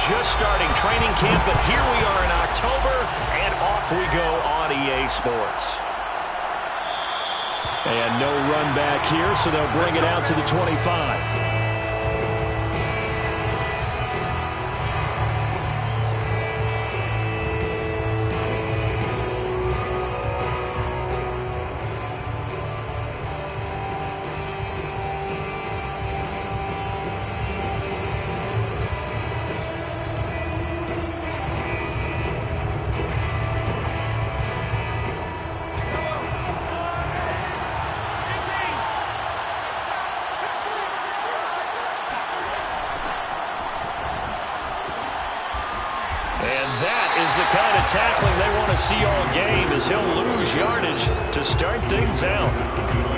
just starting training camp, but here we are in October, and off we go on EA Sports. And no run back here, so they'll bring it out to the 25. The kind of tackling they want to see all game, as he'll lose yardage to start things out.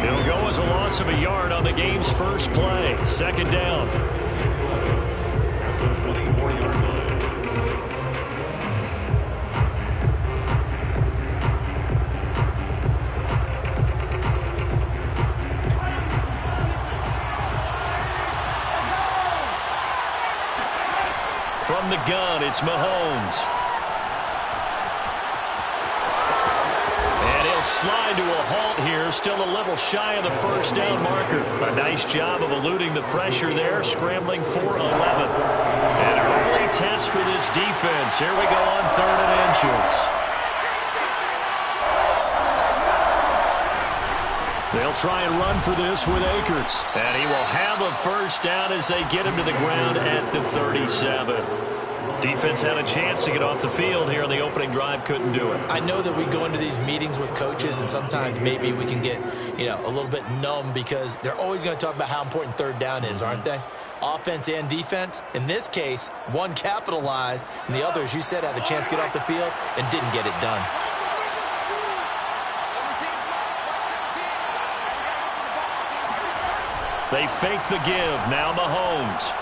It'll go as a loss of a yard on the game's first play. Second down. At the 24-yard line. From the gun, it's Mahomes. Slide to a halt here, still a little shy of the first down marker. A nice job of eluding the pressure there, scrambling for 11. An early test for this defense. Here we go on 3rd and inches. They'll try and run for this with Akers. And he will have a first down as they get him to the ground at the 37. Defense had a chance to get off the field here on the opening drive, couldn't do it. I know that we go into these meetings with coaches, and sometimes maybe we can get, a little bit numb because they're always going to talk about how important 3rd down is, aren't they? Offense and defense. In this case, one capitalized, and the other, as you said, had a chance to get off the field and didn't get it done. They fake the give. Now Mahomes.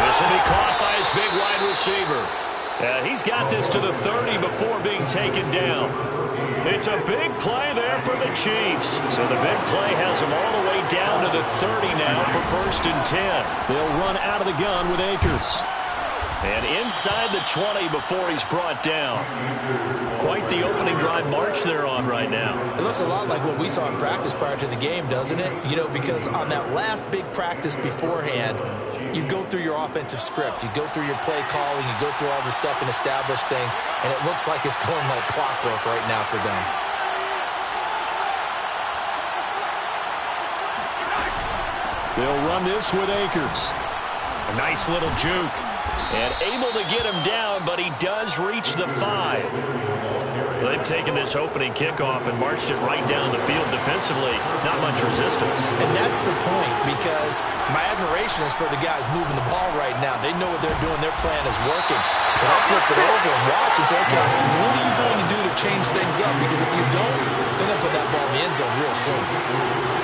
This will be caught by his big wide receiver. He's got this to the 30 before being taken down. It's a big play there for the Chiefs. So the big play has him all the way down to the 30 now for 1st and 10. They'll run out of the gun with Akers. And inside the 20 before he's brought down. Quite the opening drive march they're on right now. It looks a lot like what we saw in practice prior to the game, doesn't it? Because on that last big practice beforehand, you go through your offensive script. You go through your play calling. You go through all this stuff and establish things. And it looks like it's going like clockwork right now for them. They'll run this with Akers. A nice little juke. And able to get him down, but he does reach the 5. They've taken this opening kickoff and marched it right down the field defensively. Not much resistance. And that's the point, because my admiration is for the guys moving the ball right now. They know what they're doing. Their plan is working. But I'll flip it over and watch and say, okay, what are you going to do to change things up? Because if you don't, they're going to put that ball in the end zone real soon.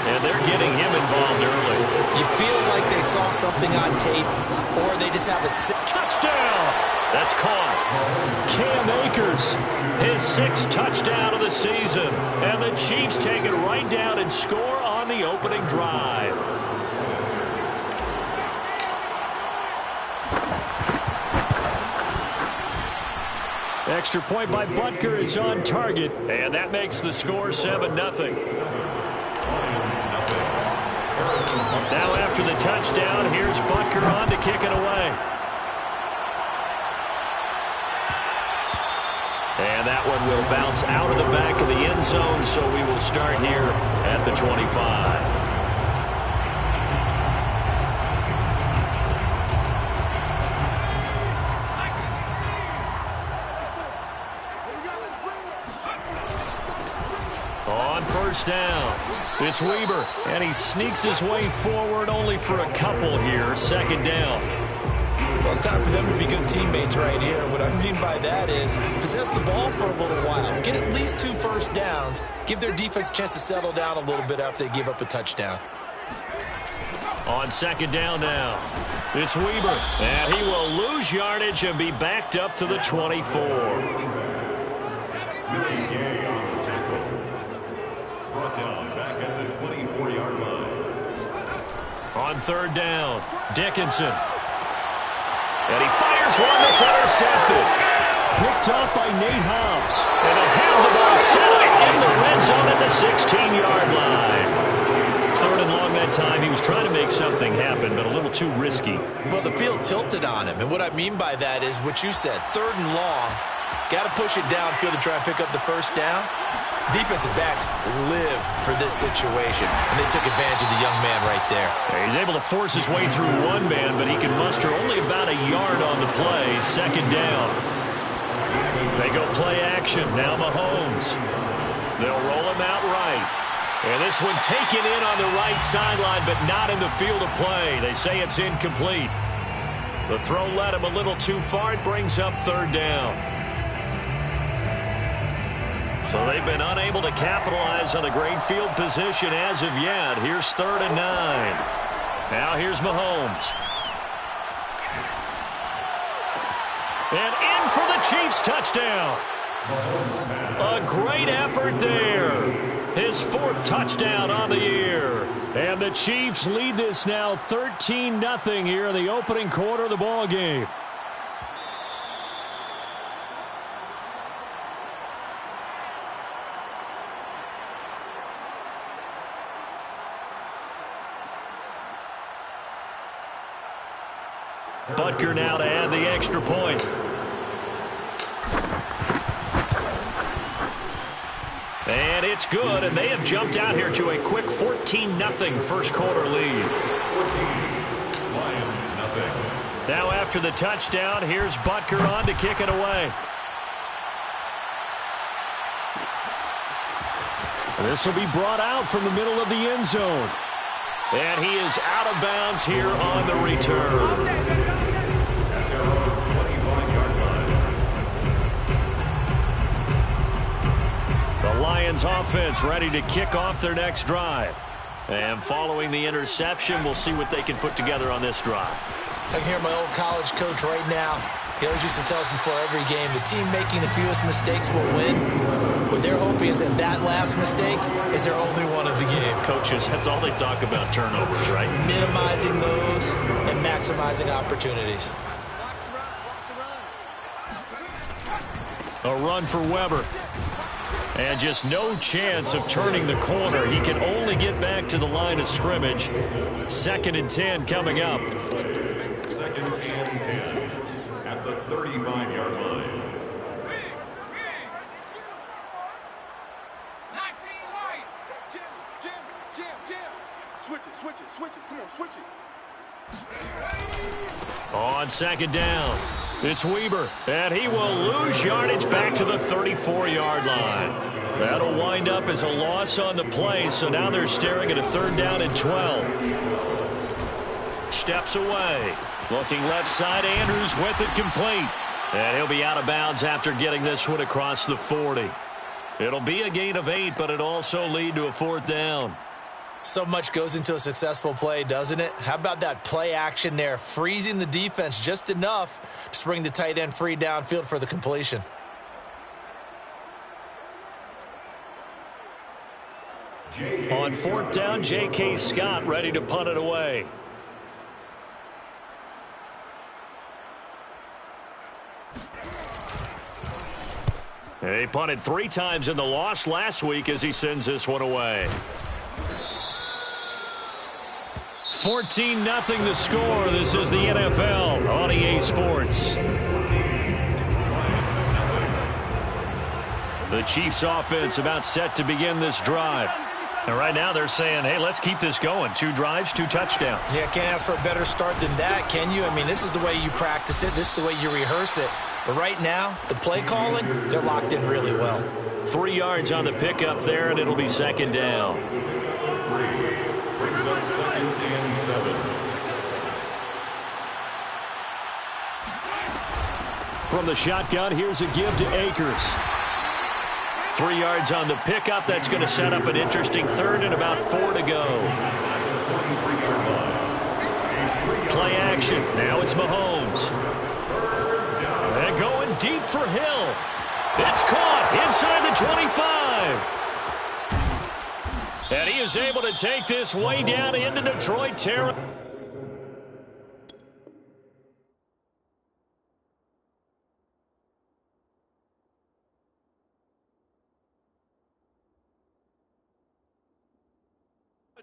And they're getting him involved early. You feel like they saw something on tape, or they just have a touchdown. That's caught. Cam Akers. His 6th touchdown of the season. And the Chiefs take it right down and score on the opening drive. Extra point by Butker is on target. And that makes the score 7-0. Now after the touchdown, here's Butker on to kick it away. And that one will bounce out of the back of the end zone, so we will start here at the 25. On 1st down, it's Weber, and he sneaks his way forward only for a couple here. 2nd down. Well, it's time for them to be good teammates right here. What I mean by that is possess the ball for a little while. Get at least 2 first downs. Give their defense a chance to settle down a little bit after they give up a touchdown. On 2nd down now, it's Weber, and he will lose yardage and be backed up to the 24. On third down, Dickinson. And he fires one that's intercepted. Picked off by Nate Hobbs. And he'll have the ball set up in the red zone at the 16-yard line. Third and long that time. He was trying to make something happen, but a little too risky. Well, the field tilted on him. And what I mean by that is what you said. Third and long. Got to push it downfield to try and pick up the first down. Defensive backs live for this situation, and they took advantage of the young man right there. He's able to force his way through one man, but he can muster only about a yard on the play. Second down. They go play action. Now Mahomes. They'll roll him out right. And this one taken in on the right sideline, but not in the field of play. They say it's incomplete. The throw led him a little too far. It brings up third down. So they've been unable to capitalize on the great field position as of yet. Here's 3rd and 9. Now here's Mahomes. And in for the Chiefs touchdown. A great effort there. His 4th touchdown on the year. And the Chiefs lead this now 13-0 here in the opening quarter of the ball game. Butker now to add the extra point. And it's good, and they have jumped out here to a quick 14-0 first quarter lead. Lions, nothing. Now after the touchdown, here's Butker on to kick it away. This will be brought out from the middle of the end zone. And he is out of bounds here on the return. At their own 25-yard line. The Lions offense ready to kick off their next drive. And following the interception, we'll see what they can put together on this drive. I can hear my old college coach right now. He always used to tell us before every game, the team making the fewest mistakes will win. What they're hoping is that that last mistake is their only one of the game. Coaches, that's all they talk about, turnovers, right? Minimizing those and maximizing opportunities. A run for Weber. And just no chance of turning the corner. He can only get back to the line of scrimmage. 2nd and 10 coming up. 2nd and 10 at the 35-yard line. Switch it. Come on, switch it. On 2nd down, it's Weber, and he will lose yardage back to the 34-yard line. That'll wind up as a loss on the play, so now they're staring at a 3rd down and 12. Steps away. Looking left side, Andrews with it complete. And he'll be out of bounds after getting this one across the 40. It'll be a gain of 8, but it'll also lead to a 4th down. So much goes into a successful play, doesn't it? How about that play action there, freezing the defense just enough to bring the tight end free downfield for the completion. On 4th down, J.K. Scott ready to punt it away. He punted 3 times in the loss last week as he sends this one away. 14-0 the score. This is the NFL on EA Sports. The Chiefs offense about set to begin this drive. And right now they're saying, hey, let's keep this going. 2 drives, 2 touchdowns. Yeah, can't ask for a better start than that, can you? I mean, this is the way you practice it. This is the way you rehearse it. But right now, the play calling, they're locked in really well. 3 yards on the pickup there, and it'll be 2nd down. Brings up 2nd and 7. From the shotgun, here's a give to Akers. 3 yards on the pickup. That's going to set up an interesting 3rd and about 4 to go. Play action. Now it's Mahomes. And going deep for Hill. It's caught inside the 25. And he is able to take this way down into Detroit territory.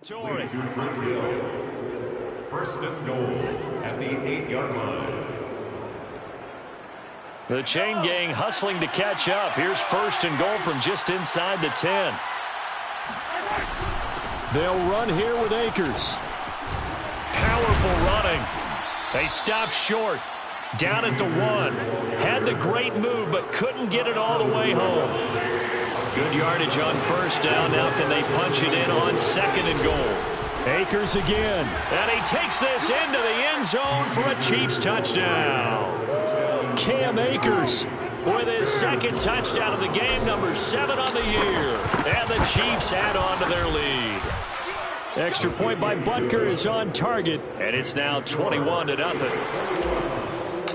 Torrey. First and goal at the 8-yard line. The chain gang hustling to catch up. Here's first and goal from just inside the 10. They'll run here with Akers. Powerful running. They stop short. Down at the 1. Had the great move, but couldn't get it all the way home. Good yardage on first down. Now can they punch it in on second and goal? Akers again. And he takes this into the end zone for a Chiefs touchdown. Cam Akers with his second touchdown of the game, number 7 on the year. And the Chiefs add on to their lead. Extra point by Butker is on target. And it's now 21-0.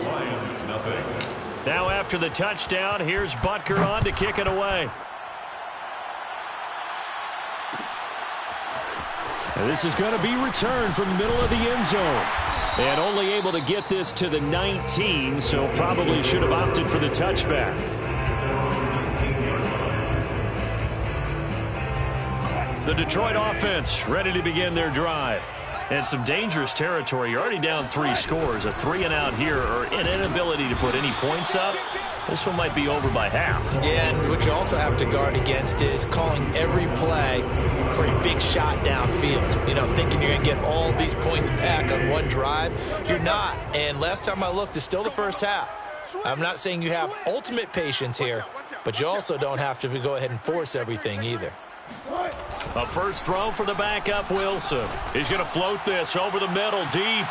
Lions nothing. Now after the touchdown, here's Butker on to kick it away. And this is going to be returned from the middle of the end zone. And only able to get this to the 19, so probably should have opted for the touchback. The Detroit offense ready to begin their drive. And some dangerous territory. You're already down 3 scores. A 3-and-out here, or an inability to put any points up. This one might be over by half. Yeah, and what you also have to guard against is calling every play for a big shot downfield. You know, thinking you're going to get all these points back on one drive. You're not. And last time I looked, it's still the first half. I'm not saying you have ultimate patience here, but you also don't have to go ahead and force everything either. A first throw for the backup, Wilson. He's going to float this over the middle, deep.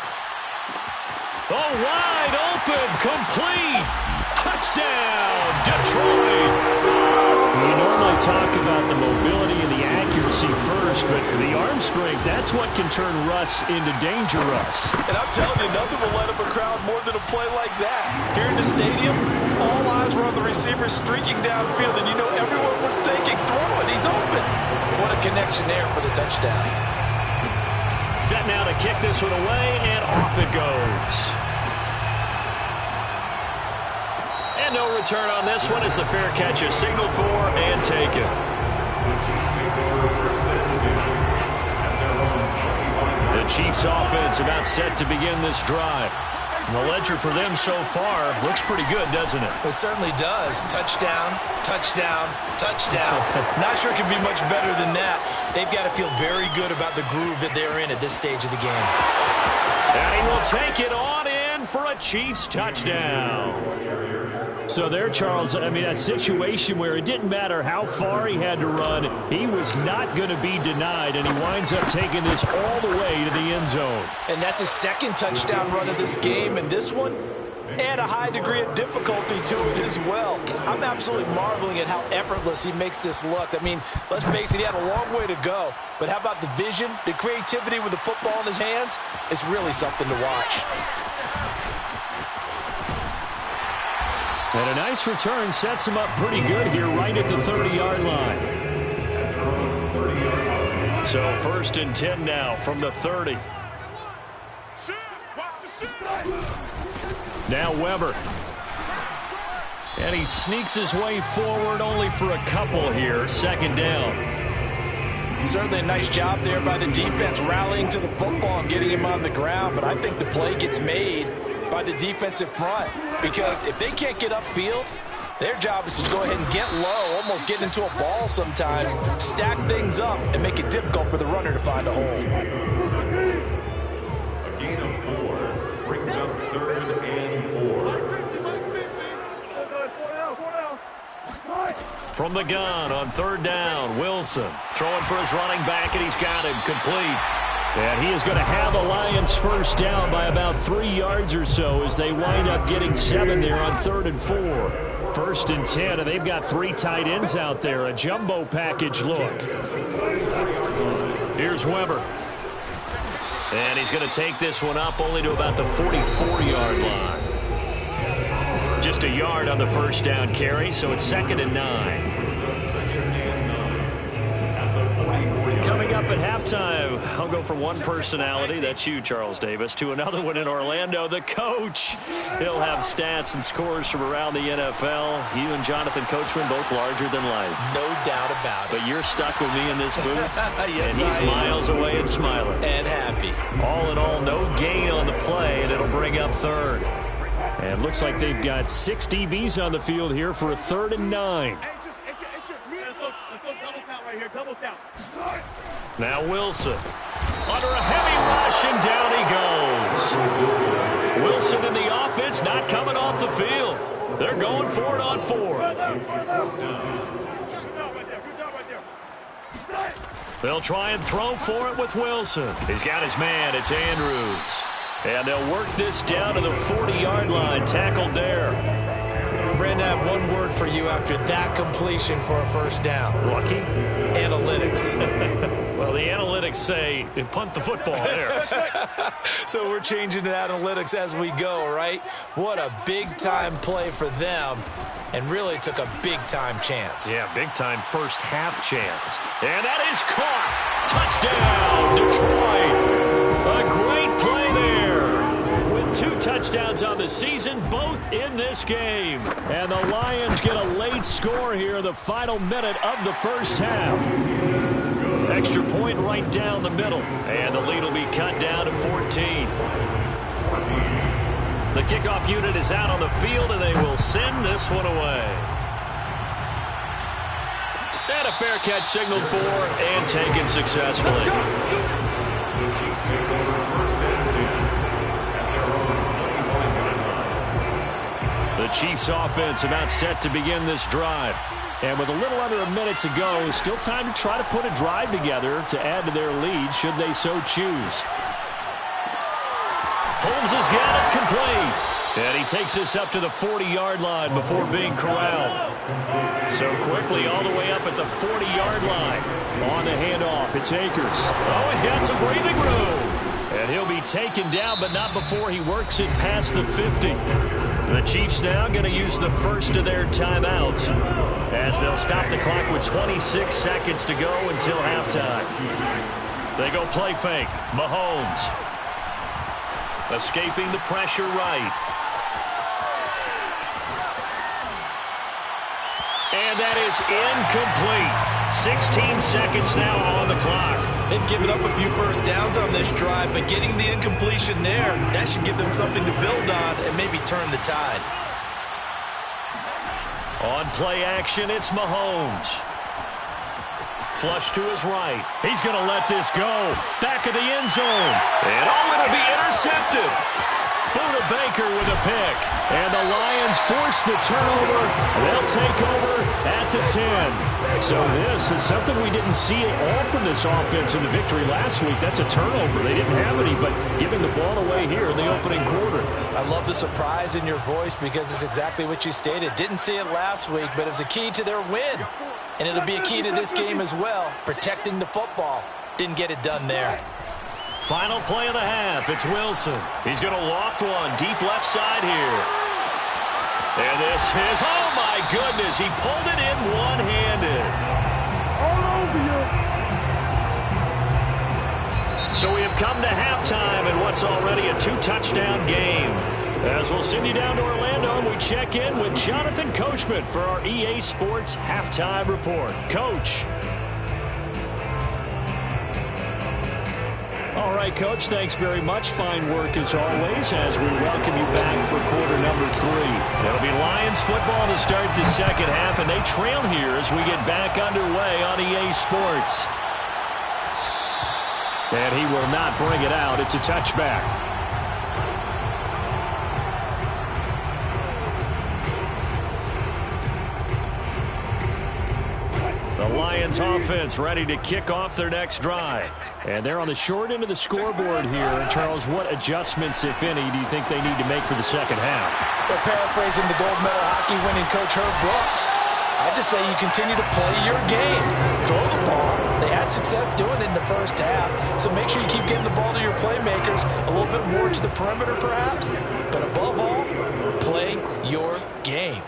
Oh, wide open, complete. Touchdown, Detroit. We normally talk about the mobility and the accuracy first, but the arm strength, that's what can turn Russ into danger Russ. And I'm telling you, nothing will light up a crowd more than a play like that. Here in the stadium, all eyes were on the receiver streaking downfield, and you know everyone was thinking, throw it, he's open. What a connection there for the touchdown. Set now to kick this one away, and off it goes. And no return on this one as the fair catch is signaled for and taken. The Chiefs offense about set to begin this drive. And the ledger for them so far looks pretty good, doesn't it? It certainly does. Touchdown, touchdown, touchdown. Not sure it can be much better than that. They've got to feel very good about the groove that they're in at this stage of the game. And he will take it on in for a Chiefs touchdown. So there, Charles, I mean, a situation where it didn't matter how far he had to run, he was not going to be denied, and he winds up taking this all the way to the end zone. And that's his second touchdown run of this game, and this one, and a high degree of difficulty to it as well. I'm absolutely marveling at how effortless he makes this look. I mean, let's face it, he had a long way to go, but how about the vision, the creativity with the football in his hands? It's really something to watch. And a nice return sets him up pretty good here right at the 30-yard line. So first and 10 now from the 30. Now Weber. And he sneaks his way forward only for a couple here. Second down. Certainly a nice job there by the defense rallying to the football and getting him on the ground, but I think the play gets made by the defensive front, because if they can't get upfield, their job is to go ahead and get low, almost get into a ball sometimes, stack things up, and make it difficult for the runner to find a hole. A gain of 4 brings up 3rd and 4. From the gun on 3rd down, Wilson throwing for his running back, and he's got him complete. And he is going to have the Lions first down by about 3 yards or so as they wind up getting 7 there on 3rd and 4. 1st and 10, and they've got 3 tight ends out there. A jumbo package look. Here's Weber. And he's going to take this one up only to about the 44-yard line. Just a yard on the first down carry, so it's 2nd and 9. Coming up up at halftime. I'll go from one personality, that's you, Charles Davis, to another one in Orlando, the coach. He'll have stats and scores from around the NFL. You and Jonathan Coachman both larger than life. No doubt about it. But you're stuck with me in this booth, Yes, and he's miles away and smiling. And happy. All in all, no gain on the play, and it'll bring up third. And looks like they've got 6 DBs on the field here for a 3rd and 9. Now Wilson under a heavy rush, and down he goes. Wilson in the offense not coming off the field. They're going for it on 4th. They'll try and throw for it with Wilson. He's got his man. It's Andrews. And they'll work this down to the 40-yard line. Tackled there. Brandon, I have one word for you after that completion for a first down. Lucky? Analytics. Well, the analytics say punt the football there. So we're changing to analytics as we go, right? What a big-time play for them, and really took a big-time chance. Yeah, big-time first half chance. And that is caught. Touchdown, Detroit. A great play there. With 2 touchdowns on the season, both in this game. And the Lions get a late score here, the final minute of the first half. Extra point right down the middle. And the lead will be cut down to 14. The kickoff unit is out on the field, and they will send this one away. And a fair catch signaled for and taken successfully. The Chiefs make over first and 10 at their own 25-yard line. The Chiefs offense about set to begin this drive. And with a little under a minute to go, still time to try to put a drive together to add to their lead should they so choose. Holmes has got it complete. And he takes this up to the 40-yard line before being corralled. So quickly all the way up at the 40-yard line. On the handoff, it's Akers. Oh, he's got some breathing room. And he'll be taken down, but not before he works it past the 50. The Chiefs now going to use the first of their timeouts as they'll stop the clock with 26 seconds to go until halftime. They go play fake. Mahomes escaping the pressure right. And that is incomplete. 16 seconds now on the clock. They've given up a few first downs on this drive, but getting the incompletion there, that should give them something to build on and maybe turn the tide. On play action, it's Mahomes. Flush to his right. He's going to let this go. Back of the end zone. And going to be intercepted. Buda Baker with a pick. And the Lions force the turnover. They'll take over at the 10. So this is something we didn't see at all from this offense in the victory last week. That's a turnover. They didn't have any, but giving the ball away here in the opening quarter. I love the surprise in your voice because it's exactly what you stated. Didn't see it last week, but it's a key to their win. And it'll be a key to this game as well, protecting the football. Didn't get it done there. Final play of the half. It's Wilson. He's going to loft one deep left side here. And this is, oh my goodness, he pulled it in one-handed. All over you. So we have come to halftime in what's already a 2-touchdown game. As we'll send you down to Orlando, and we check in with Jonathan Coachman for our EA Sports Halftime Report. Coach. All right, Coach, thanks very much. Fine work as always as we welcome you back for quarter number 3. It'll be Lions football to start the second half, and they trail here as we get back underway on EA Sports. And he will not bring it out. It's a touchback. The Lions offense ready to kick off their next drive. And they're on the short end of the scoreboard here. Charles, what adjustments, if any, do you think they need to make for the second half? They're paraphrasing the gold medal hockey winning coach Herb Brooks. I just say you continue to play your game. Throw the ball. They had success doing it in the first half, so make sure you keep getting the ball to your playmakers, a little bit more to the perimeter perhaps, but above all, play your game.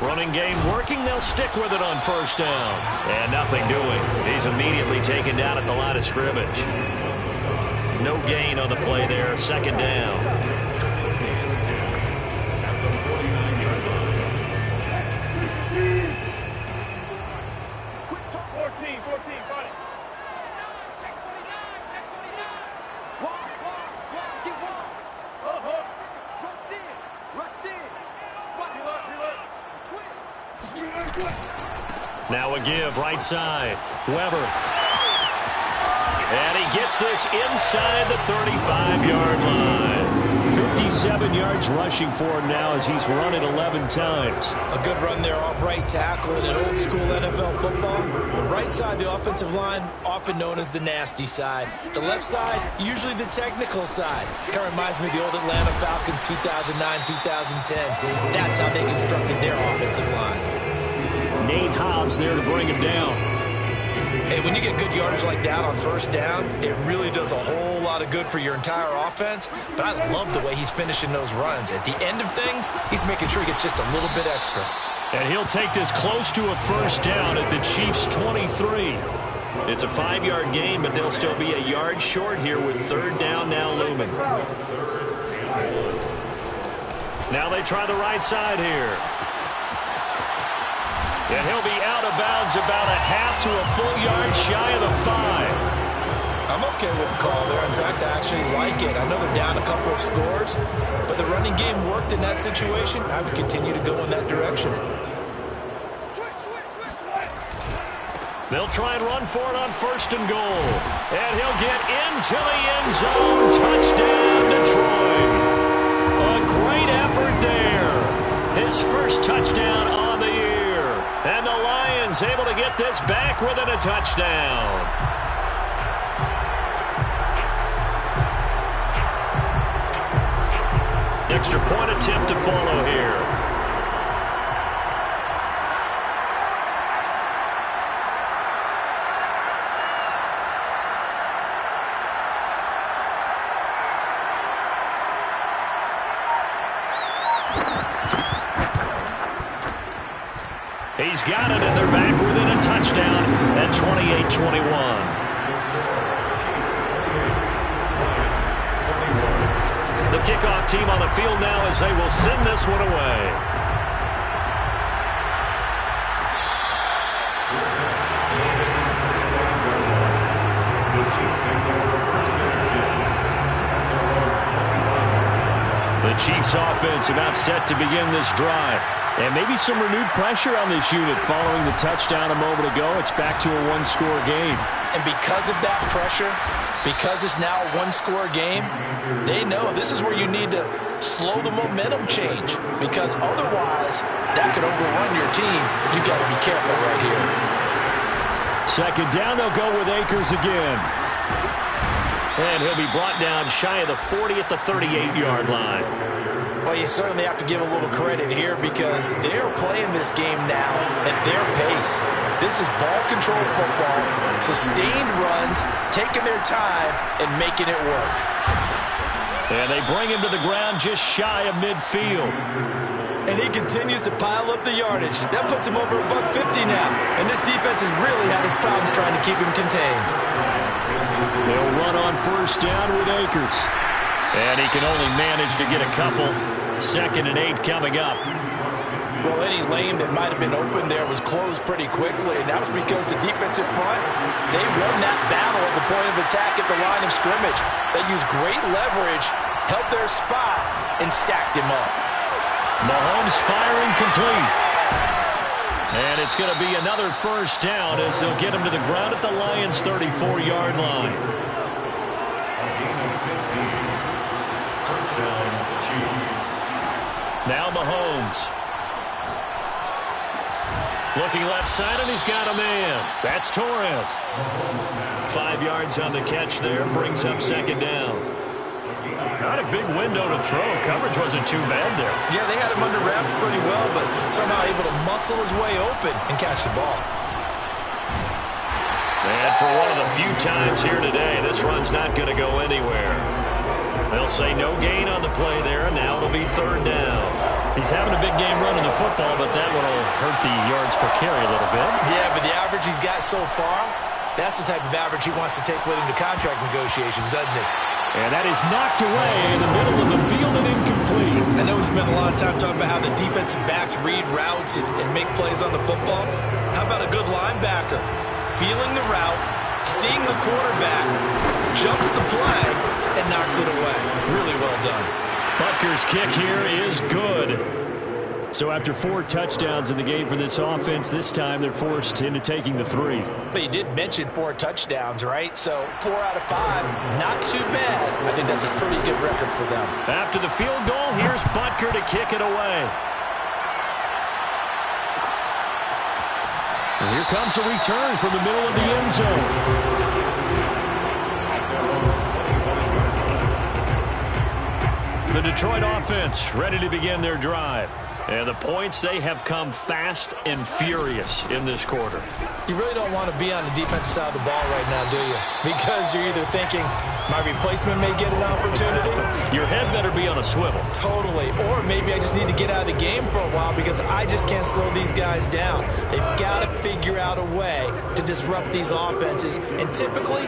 Running game working. They'll stick with it on first down. And nothing doing. He's immediately taken down at the line of scrimmage. No gain on the play there. Second down. Quick talk. 14, run it. Check 49. Walk, get walk. Rush in. Watch it, reload. Now a give, right side. Weber. And he gets this inside the 35-yard line. 57 yards rushing for him now as he's run it 11 times. A good run there off right tackle in an old school NFL football. The right side, the offensive line, often known as the nasty side. The left side, usually the technical side. Kind of reminds me of the old Atlanta Falcons 2009-2010. That's how they constructed their offensive line. Nate Hobbs there to bring him down. Hey, when you get good yardage like that on first down, it really does a whole lot of good for your entire offense. But I love the way he's finishing those runs. At the end of things, he's making sure he gets just a little bit extra. And he'll take this close to a first down at the Chiefs' 23. It's a 5-yard gain, but they'll still be a yard short here with third down now looming. Now they try the right side here. And he'll be out of bounds about a half to a full yard shy of the 5. I'm okay with the call there. In fact, I actually like it. I know they're down a couple of scores, but the running game worked in that situation. I would continue to go in that direction. They'll try and run for it on first and goal. And he'll get into the end zone. Touchdown, Detroit. A great effort there. His first touchdown on the year. And the Lions able to get this back within a touchdown. Extra point attempt to follow here. He's got it, and they're back within a touchdown at 28-21. The kickoff team on the field now as they will send this one away. The Chiefs offense about set to begin this drive. And maybe some renewed pressure on this unit following the touchdown a moment ago. It's back to a one-score game. And because of that pressure, because it's now a one-score game, they know this is where you need to slow the momentum change. Because otherwise, that could overrun your team. You've got to be careful right here. Second down, they'll go with Akers again. And he'll be brought down shy of the 40 at the 38-yard line. Well, you certainly have to give a little credit here because they're playing this game now at their pace. This is ball-controlled football, sustained runs, taking their time, and making it work. And they bring him to the ground just shy of midfield. And he continues to pile up the yardage. That puts him over $150 now. And this defense has really had his problems trying to keep him contained. They'll run on first down with Akers. And he can only manage to get a couple. 2nd and 8 coming up. Well, any lane that might have been open there was closed pretty quickly, and that was because the defensive front, they won that battle at the point of attack at the line of scrimmage. They used great leverage, helped their spot, and stacked him up. Mahomes firing complete. And it's going to be another first down as they'll get him to the ground at the Lions' 34-yard line. Now Mahomes. Looking left side, and he's got a man. That's Torres. 5 yards on the catch there. Brings up second down. Not a big window to throw. Coverage wasn't too bad there. Yeah, they had him under wraps pretty well, but somehow able to muscle his way open and catch the ball. And for one of the few times here today, this run's not going to go anywhere. They'll say no gain on the play there, and now it'll be third down. He's having a big game running the football, but that one will hurt the yards per carry a little bit. Yeah, but the average he's got so far, that's the type of average he wants to take with him to contract negotiations, doesn't he? And that is knocked away in the middle of the field and incomplete. I know we spent a lot of time talking about how the defensive backs read routes and make plays on the football. How about a good linebacker? Feeling the route, seeing the quarterback, jumps the play, and knocks it away. Really well done. Butker's kick here is good. So after 4 touchdowns in the game for this offense, this time they're forced into taking the 3. But you did mention 4 touchdowns, right? So 4 out of 5, not too bad. I think that's a pretty good record for them. After the field goal, here's Butker to kick it away. And here comes a return from the middle of the end zone. The Detroit offense ready to begin their drive. And the points, they have come fast and furious in this quarter. You really don't want to be on the defensive side of the ball right now, do you? Because you're either thinking, my replacement may get an opportunity. Your head better be on a swivel. Totally. Or maybe I just need to get out of the game for a while because I just can't slow these guys down. They've got to figure out a way to disrupt these offenses. And typically,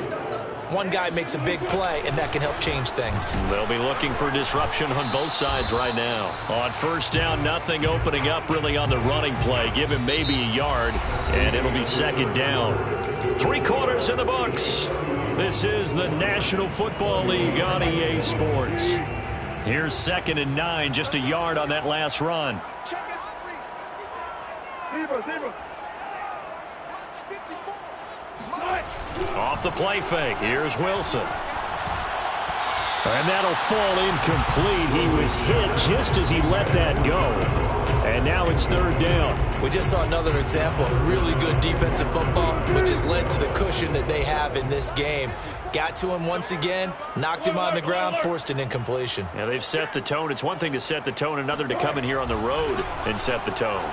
one guy makes a big play, and that can help change things. They'll be looking for disruption on both sides right now. On first down, nothing opening up really on the running play. Give him maybe a yard, and it'll be second down. 3 quarters in the books. This is the National Football League on EA Sports. Here's 2nd and 9, just a yard on that last run. Check it. Deeper. Off the play fake, here's Wilson. And that'll fall incomplete. He was hit just as he let that go. And now it's 3rd down. We just saw another example of really good defensive football, which has led to the cushion that they have in this game. Got to him once again, knocked him on the ground, forced an incompletion. Yeah, they've set the tone. It's one thing to set the tone, another to come in here on the road and set the tone.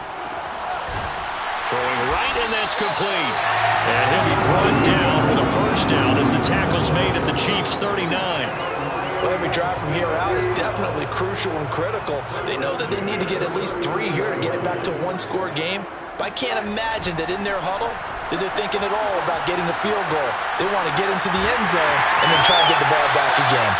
Throwing right, and that's complete. And he'll be brought down with a first down as the tackle's made at the Chiefs' 39. Well, every drive from here out is definitely crucial and critical. They know that they need to get at least 3 here to get it back to a 1-score game. But I can't imagine that in their huddle that they're thinking at all about getting a field goal. They want to get into the end zone and then try to get the ball back again.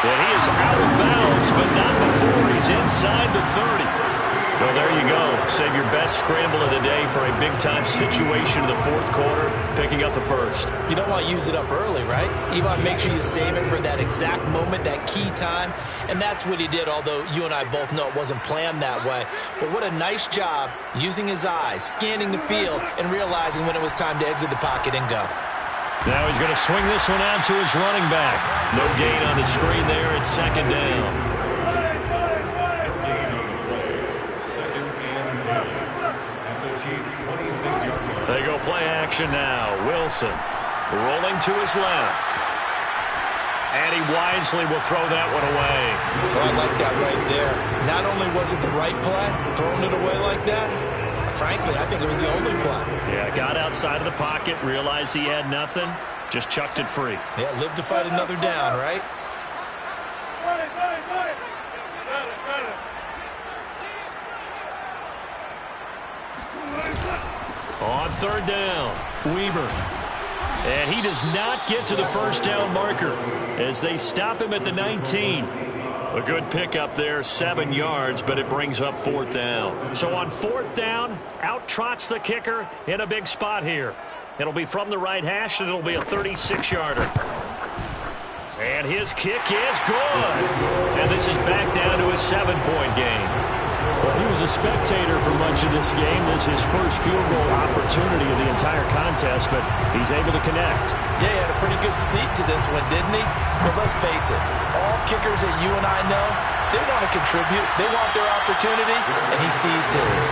And he is out of bounds, but not before he's inside the 30. So there you go. Save your best scramble of the day for a big-time situation in the 4th quarter, picking up the first. You don't want to use it up early, right? You want to make sure you save it for that exact moment, that key time. And that's what he did, although you and I both know it wasn't planned that way. But what a nice job using his eyes, scanning the field, and realizing when it was time to exit the pocket and go. Now he's going to swing this one out to his running back. No gain on the screen there. It's 2nd down. They go play action now. Wilson rolling to his left. And he wisely will throw that one away. So I like that right there. Not only was it the right play, throwing it away like that, frankly, I think it was the only play. Yeah, got outside of the pocket, realized he had nothing, just chucked it free. Yeah, live to fight another down, right? On 3rd down, Weber. And he does not get to the first down marker as they stop him at the 19. A good pickup there, 7 yards, but it brings up 4th down. So on 4th down, out trots the kicker in a big spot here. It'll be from the right hash, and it'll be a 36-yarder. And his kick is good. And this is back down to a 7-point game. Well, he was a spectator for much of this game. This is his first field goal opportunity of the entire contest, but he's able to connect. Yeah, he had a pretty good seat to this one, didn't he? But let's face it, all kickers that you and I know, they want to contribute. They want their opportunity, and he seized his.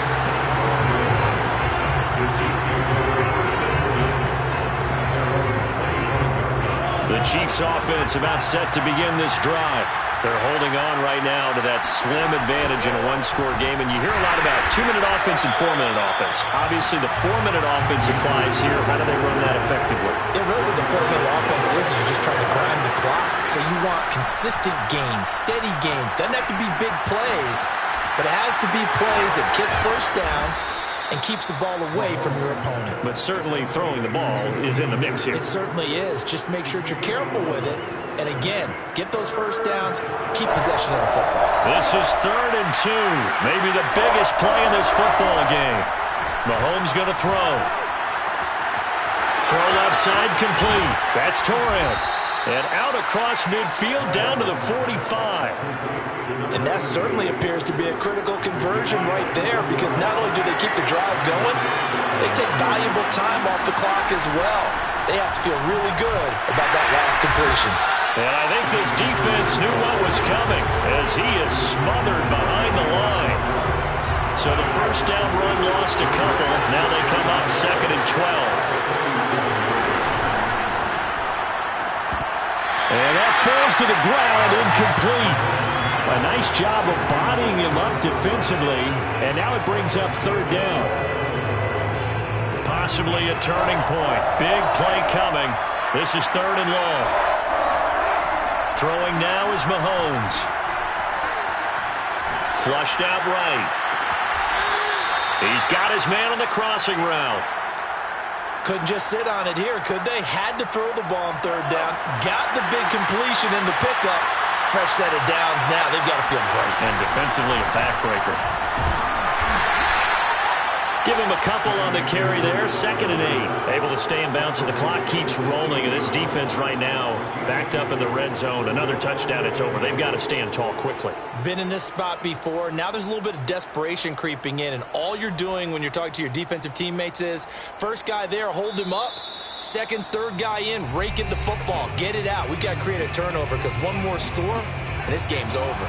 The Chiefs offense about set to begin this drive. They're holding on right now to that slim advantage in a one-score game, and you hear a lot about 2-minute offense and 4-minute offense. Obviously, the 4-minute offense applies here. How do they run that effectively? Yeah, really what the 4-minute offense is you're just trying to grind the clock. So you want consistent gains, steady gains. Doesn't have to be big plays, but it has to be plays that gets first downs and keeps the ball away from your opponent. But certainly throwing the ball is in the mix here. It certainly is. Just make sure that you're careful with it. And again, get those first downs, keep possession of the football. This is 3rd and 2. Maybe the biggest play in this football game. Mahomes going to throw. Throw left side complete. That's Torres. And out across midfield down to the 45. And that certainly appears to be a critical conversion right there, because not only do they keep the drive going, they take valuable time off the clock as well. They have to feel really good about that last completion. And I think this defense knew what was coming as he is smothered behind the line. So the first down run lost a couple. Now they come up 2nd and 12. And that falls to the ground, incomplete. A nice job of bodying him up defensively. And now it brings up 3rd down. Possibly a turning point. Big play coming. This is 3rd and long. Throwing now is Mahomes. Flushed out right. He's got his man on the crossing route. Couldn't just sit on it here, could they? Had to throw the ball on 3rd down. Got the big completion in the pickup. Fresh set of downs now. They've got to feel great. And defensively a backbreaker. Give him a couple on the carry there. 2nd and 8. Able to stay in bounds, and the clock keeps rolling. And this defense right now backed up in the red zone. Another touchdown, it's over. They've got to stand tall quickly. Been in this spot before. Now there's a little bit of desperation creeping in. And all you're doing when you're talking to your defensive teammates is, first guy there, hold him up. Second, third guy in, rake in the football. Get it out. We've got to create a turnover, because one more score, and this game's over.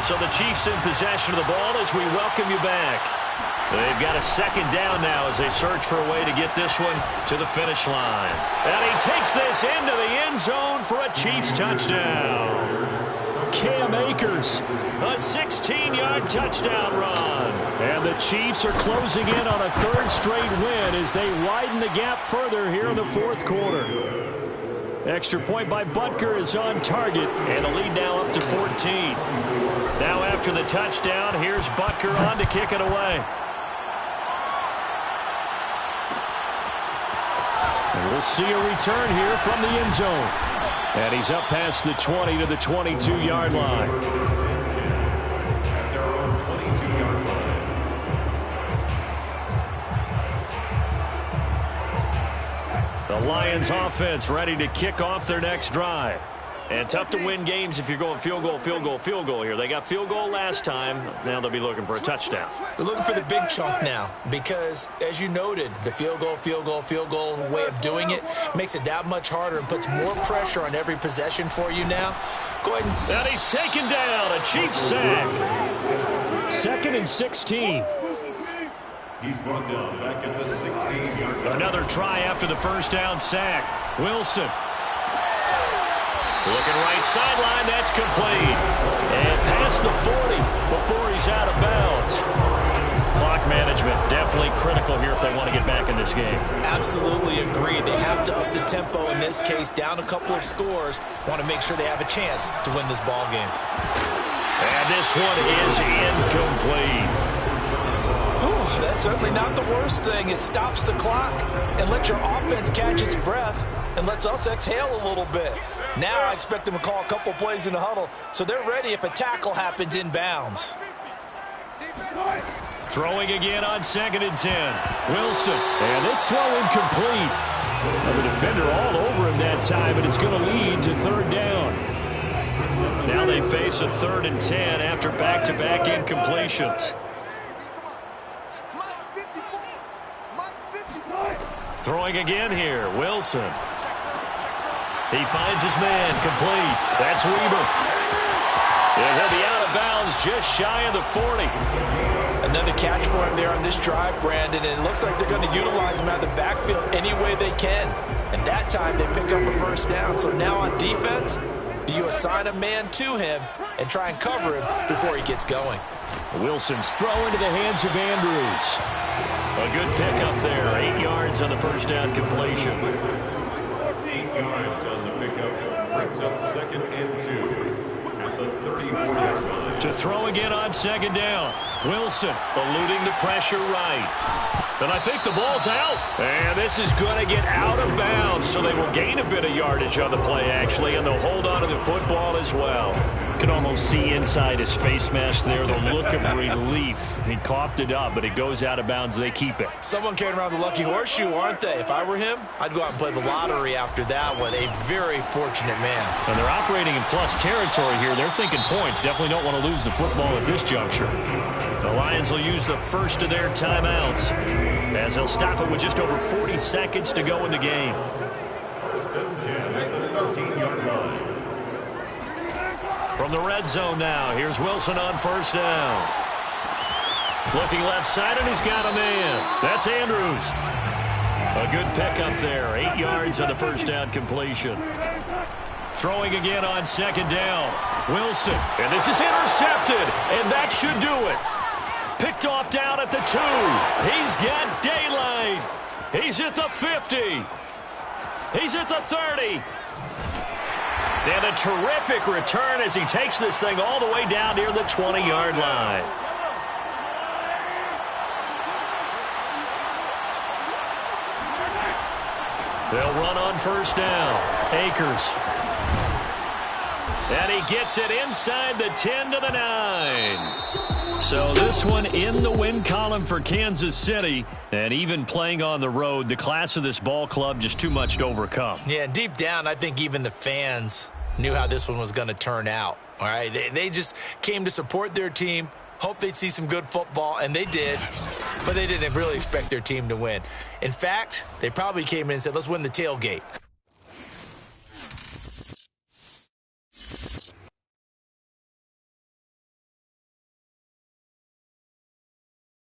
So the Chiefs in possession of the ball as we welcome you back. They've got a 2nd down now as they search for a way to get this one to the finish line. And he takes this into the end zone for a Chiefs touchdown. Cam Akers, a 16-yard touchdown run. And the Chiefs are closing in on a 3rd straight win as they widen the gap further here in the 4th quarter. Extra point by Butker is on target, and the lead now up to 14. Now after the touchdown, here's Butker on to kick it away. And we'll see a return here from the end zone. And he's up past the 20 to the 22-yard line. At their own 22-yard line. The Lions offense ready to kick off their next drive. And tough to win games if you're going field goal, field goal, field goal here. They got field goal last time. Now they'll be looking for a touchdown. They're looking for the big chunk now because, as you noted, the field goal way of doing it makes it that much harder and puts more pressure on every possession for you now. Go ahead. And he's taken down. A Chiefs sack. 2nd and 16. He's brought down back at the 16-yard line. Another try after the first down sack. Wilson. Looking right sideline, that's complete. And past the 40 before he's out of bounds. Clock management definitely critical here if they want to get back in this game. Absolutely agreed. They have to up the tempo in this case, down a couple of scores. Want to make sure they have a chance to win this ball game. And this one is incomplete. That's certainly not the worst thing. It stops the clock and lets your offense catch its breath and lets us exhale a little bit. Now I expect them to call a couple plays in the huddle so they're ready if a tackle happens in bounds. Throwing again on 2nd and 10. Wilson. And this throw incomplete. And the defender all over him that time, and it's going to lead to 3rd down. Now they face a 3rd and 10 after back-to-back incompletions. Throwing again here, Wilson. He finds his man, complete. That's Weber. And he'll be out of bounds just shy of the 40. Another catch for him there on this drive, Brandon, and it looks like they're going to utilize him out of the backfield any way they can. And that time they pick up a first down. So now on defense, Do you assign a man to him and try and cover him before he gets going? Wilson's throw into the hands of Andrews. A good pickup there. 8 yards on the first down completion. 8 yards on the pickup. Brings up 2nd and 2 at the 34-yard line. To throw again on 2nd down. Wilson eluding the pressure right. And I think the ball's out. And this is going to get out of bounds, so they will gain a bit of yardage on the play, actually, and they'll hold on to the football as well. You can almost see inside his face mask there the look of relief. He coughed it up, but it goes out of bounds. They keep it. Someone carrying around the lucky horseshoe, aren't they? If I were him, I'd go out and play the lottery after that one. A very fortunate man. And they're operating in plus territory here. They're thinking points. Definitely don't want to lose the football at this juncture. The Lions will use the first of their timeouts, as they'll stop it with just over 40 seconds to go in the game. 1st and 10 at the 13-yard line. From the red zone now, here's Wilson on 1st down. Looking left side, and he's got a man. That's Andrews. A good pickup there. 8 yards on the first down completion. Throwing again on 2nd down. Wilson, and this is intercepted, and that should do it. Picked off down at the 2. He's got daylight. He's at the 50. He's at the 30. And a terrific return as he takes this thing all the way down near the 20-yard line. They'll run on 1st down. Akers. And he gets it inside the 10 to the 9. So this one in the win column for Kansas City. And even playing on the road, the class of this ball club just too much to overcome. Yeah, deep down, I think even the fans knew how this one was going to turn out. All right, they just came to support their team, hoped they'd see some good football, and they did. But they didn't really expect their team to win. In fact, they probably came in and said, let's win the tailgate.